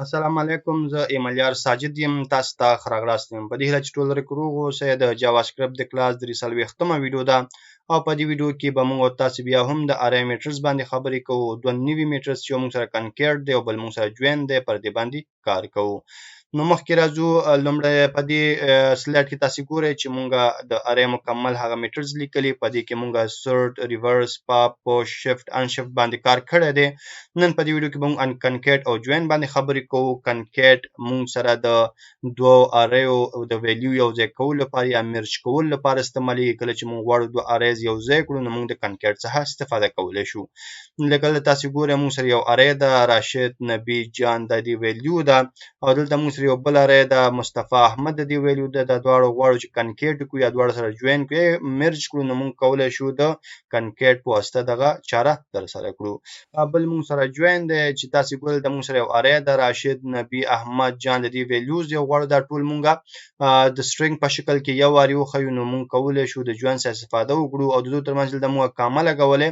السلام علیکم، زه ایمالیار ساجد یم. تاسو ته ښه راغلاست یم. په دې هیله چې ټول روغ اوسئ. د جاوا سکرپټ د کلاس 43مه ویډیو ده او په دې ویډیو کې به موږ او تاسو بیا هم د ارای میټرز باندې خبرې کوو. دوه نوي میټرز چې موږ سره کنکیټ دی او بل موږ سره جوین دی، پر دې باندې کار کوو. نو مخکې راځو. لومړی په دې سلایډ کې تاسو ګورئ چې موږ د ارای مکمل هغه میټرز لیکلي. په دې کې موږ سورټ، ریورس، پاپ، پوش، شفت، ان شفت باندې کار کړی دی. نن په دې ویډیو کې موږ ان کنکیټ او جوین باندې خبرې کوو. کنکیټ موږ سره د دوه اریو د ویلیو یو ځای کولو لپاره یا مرج کولو لپاره استعمالېږي. کله چې موږ غواړو دوه اریز یو ځای کړو نو موږ د کنکیټ څخه استفاده کولی شو. لکه دلته تاسو ګورئ موږ سره یو اری ده، راشد، نبی، جان د دې ویلیو ده، او دلته موږ سره یو بل اری ده، مصطفی، احمد د دې ویلیو ده. دا دواړه غواړو چې کنکیټ کړو یا دواړه سره جوین کړو یا مرج کړو نو موږ کولی شو د کنکیټ په واسطه دغه چاره در سره کړو. بل موږ سره جوین دی چې تاسو ګورئ د موږ سره یو اری ده، راشد، نبی، احمد، جان د دې ویلیوز یو غواړو دا ټول موږ د سټرینګ په شکل کې یو وار وښیو نو موږ کولی شو د جوین څخه استفاده وکړو او د دوی ترمنځ د موږ کامه لګولې.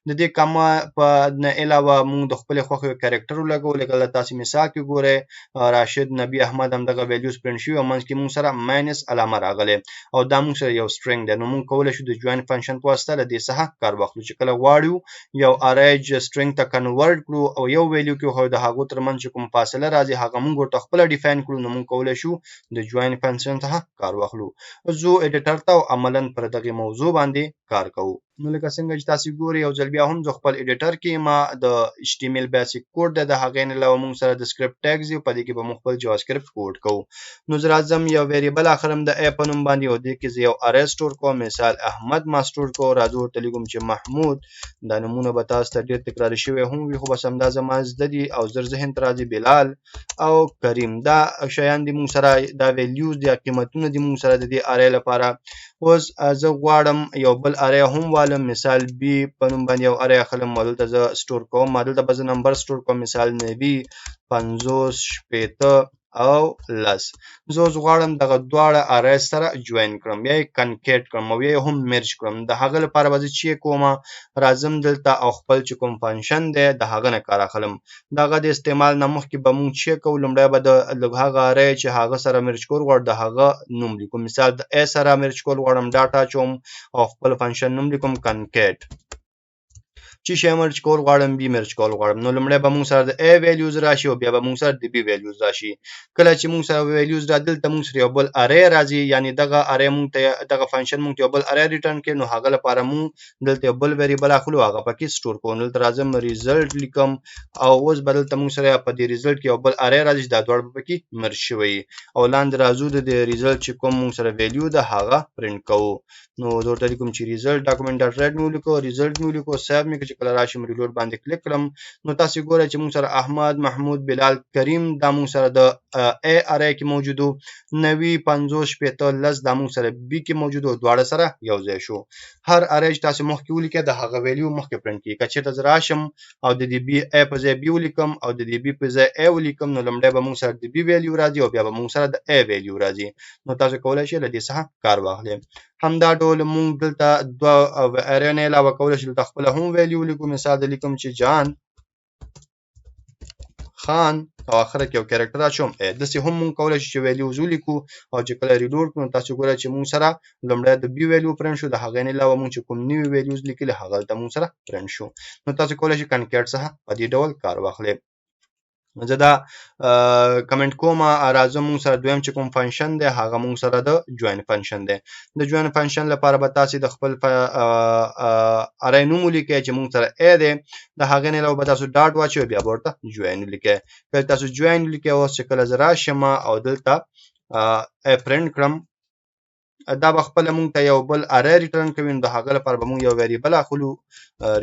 د دې کامه په نه علاوه موږ د خپل خوښې کریکټر ولګو. لکه تاسو مثال کې ګورئ راشد، نبی، احمد هم دغه ویلیوز پرنټ شوي او منځ کې موږ سره ماینس علامه راغلی او دا موږ سره یو سټرینګ دی. نو موږ کولی شو د جوین فنکشن په واسطه له دې څخه کار واخلو چې کله غواړو یو اری سټرینګ ته کنورټ کړو او یو ویلیو کې خو د هغو ترمنځ کوم فاصله راځي هغه موږ ورته خپل ډیفاین کړو نو موږ کولی شو د جوین فنکشن څخه کار واخلو. زو ایډیټر ته او عملاً پر دغه موضوع باندې کار کوو. نو لکه څنګه چې تاسو ګورئ یو ځل بیا هم زه خپل ایډیټر کې ما د HTML بیسیک کوډ د هغې نه علاوه موږ سره د سکرپټ ټیګز دی، په دې کې به موږ خپل جاوا سکرپټ کوډ کوو. نو زه راځم یو ویریبل اخرم د ای په نوم باندې او دې کې زه یو اری سټور کوم. مثال احمد ما سټور کوو. راځو ورته لیکم چې محمود. دا نومونه به تاسو ته ډېر تکراري شوي هم وي خو بس همدا زما زده دي او زر ذهن ته راځي. بلال او کریم دا شیان دي موږ سره، دا ویلیوز دي، قیمتونه دي موږ سره د دې اری لپاره. اوس زه غواړم یو بل اری هم والم. مثال بی په نوم باندې یو اری اخلم او دلته زه سټور کوم. دلته به زه نمبر سټور کوم. مثال نبی 50 شپېته او لس. زه اوس غواړم دغه دواړه اری سره جوین کړم یا یې کنکیټ کړم او یا یې هم مرج کړم. د هغه لپاره به زه چې کوم راځم دلته او خپل چې کوم فنکشن دی د هغه نه کار اخلم. دغه د استعمال نه مخکې به موږ چې کوو لومړی به د هغه اری چې هغه سره مرج کول غواړو د هغه نوم لیکو. مثال د ای سره مرج کول غواړم ډاټا اچوم او خپل فنکشن نوم لیکم کنکیټ. چې شی مرج کول غواړم بی مرج کول غواړم نو لومړی به موږ سره د ای ویلیوز راشي او بیا به موږ سره د بی ویلیوز راشي. کله چې موږ سره ویلیوز را دلته موږ سره یو بل اری راځي، یعنی دغه اری موږ ته دغه فنکشن موږ ته یو بل اری ریټرن کړي نو هغه لپاره موږ دلته یو بل ویریبل اخلو هغه پکې سټور کوو. دلته راځم ریزلټ لیکم او اوس به دلته موږ سره په دې ریزلټ کې یو بل اری راځي دا دواړه به پکې مرج شوي او لاندې راځو د ریزلټ چې کوم موږ سره ویلیو ده هغه پرنټ کوو. نو درته لیکم چې ریزلټ ډاکومنٹ ډاټ رائټ مې ولیکو، ریزلټ مې ولیکو، سیو مې کړ. چې کله راشم ریلوډ باندې کلیک کړم نو تاسو ګورئ چې موږ سره احمد، محمود، بلال، کریم دا موږ سره د ای اری کې موجودو. 90 50 شپېته لس دا موږ سره بی کې موجودو، دواړه سره یو ځای شو. هر اری چې تاسو مخکې ولیکئ د هغه ویلیو مخکې پرنټ کیږي. که چېرته زه راشم او د دې بی ای په ځای بی ولیکم او د دې بی په ځای ای ولیکم نو لومړی به موږ سره د بی ویلیو راځي او بیا به موږ سره د ای ویلیو راځي. نو تاسو کولی شئ له دې څخه کار واخلئ. همدا ډول موږ دلته دوه اری نه علاوه کولی شو دلته خپله هم ویلیو ولیکو. مثال د لیکم چې جان خان او اخره کې یو کریکټر اچوم ای. داسې هم موږ کولی شو چې ویلیوز ولیکو او چې کله ریلوډ کړو تاسو ګورئ چې موږ سره لومړی د بی ویلیو پرنټ شو، د هغې نه علاوه موږ چې کوم نوي ویلیوز لیکلي هغه دلته موږ سره پرنټ شو. نو تاسو کولی شئ کنکیټ څخه په دې ډول کار واخلئ. زه دا کمنټ کوم. راځم موږ سره دویم چې کوم فنکشن دی هغه موږ سره د جوین فنکشن دی. د جوین فنکشن لپاره به تاسو د خپل اری نوم ولیکئ چې موږ سره ای دی، د هغې نه علاوه به تاسو ډاټ واچوئ بیا به ورته جوین ولیکئ. کله تاسو جوین ولیکئ اوس چې کله زه راشم او دلته ای پرنټ کړم دا به خپله موږ ته یو بل اری ریټرن کوي. نو د هغه لپاره به موږ یو ویریبل اخلو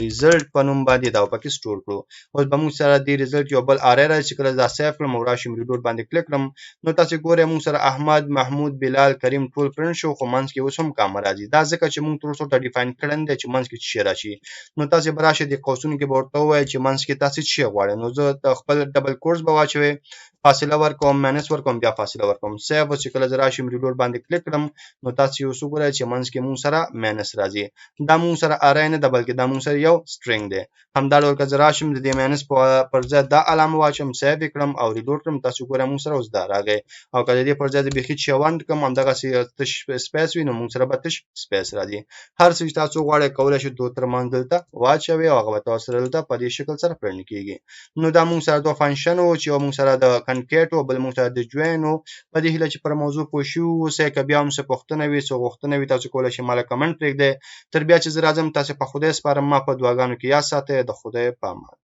ریزلټ په نوم باندې دا به پکې سټور کړو. اوس به موږ سره د ریزلټ یو بل اری راځي چې کله دا سیف کړم او راشم ریلوډ باندې کلیک کړم نو تاسو ګورئ موږ سره احمد، محمود، بلال، کریم ټول پرنټ شو خو منځ کې اوس هم کامه راځي. دا ځکه چې موږ تر اوسه ورته ډیفاین کړی نه دی چې منځ کې څه شی راشي. نو تاسو به راشئ د قوسونو کې به ورته ووایئ چې منځ کې تاسو څه شی غواړئ. نو زه د خپل ډبل کوټس به واچوئ فاصله ورکوم ماینس ورکوم بیا فاصله ورکوم سیو چې کله زه راشم ریلوډ باندې کلیک کړم نو تاسو یو څه ګورئ چې منځ کې مونږ سره ماینس راځي دا مونږ سره ارای نه ده بلکې دا مونږ سره یو سټرینګ دی همدا ډول که زه راشم د دې ماینس پر ځای دا علامه واچوم سیو یې کړم او ریلوډ کړم تاسو ګورئ مونږ سره اوس دا راغی او که د دې پر ځای د بیخي چوند کړم همدغسې تش سپیس وي نو مونږ سره به تش سپیس راځي هر څه چې تاسو غواړئ کولی شئ دوه ترمنځ دلته واچوئ او هغه به تاسو سره دلته په دې شکل سره پرنټ کیږي نو دا مونږ سره دوه فنکشن وو چې یو مونږ سره د کنکیټ او بل مونږ سره د جوین وو په دې هیله چې پر موضوع پوه شوي اوسئ که بیا هم څه پوښتنه وي څه غوښتنه وي تاسو کولی شئ ماله کمنټ پرېږدئ تر بیا چې زه راځم تاسې په خدای سپارم ما په دعاګانو کې یاد ساتئ د خدای په امان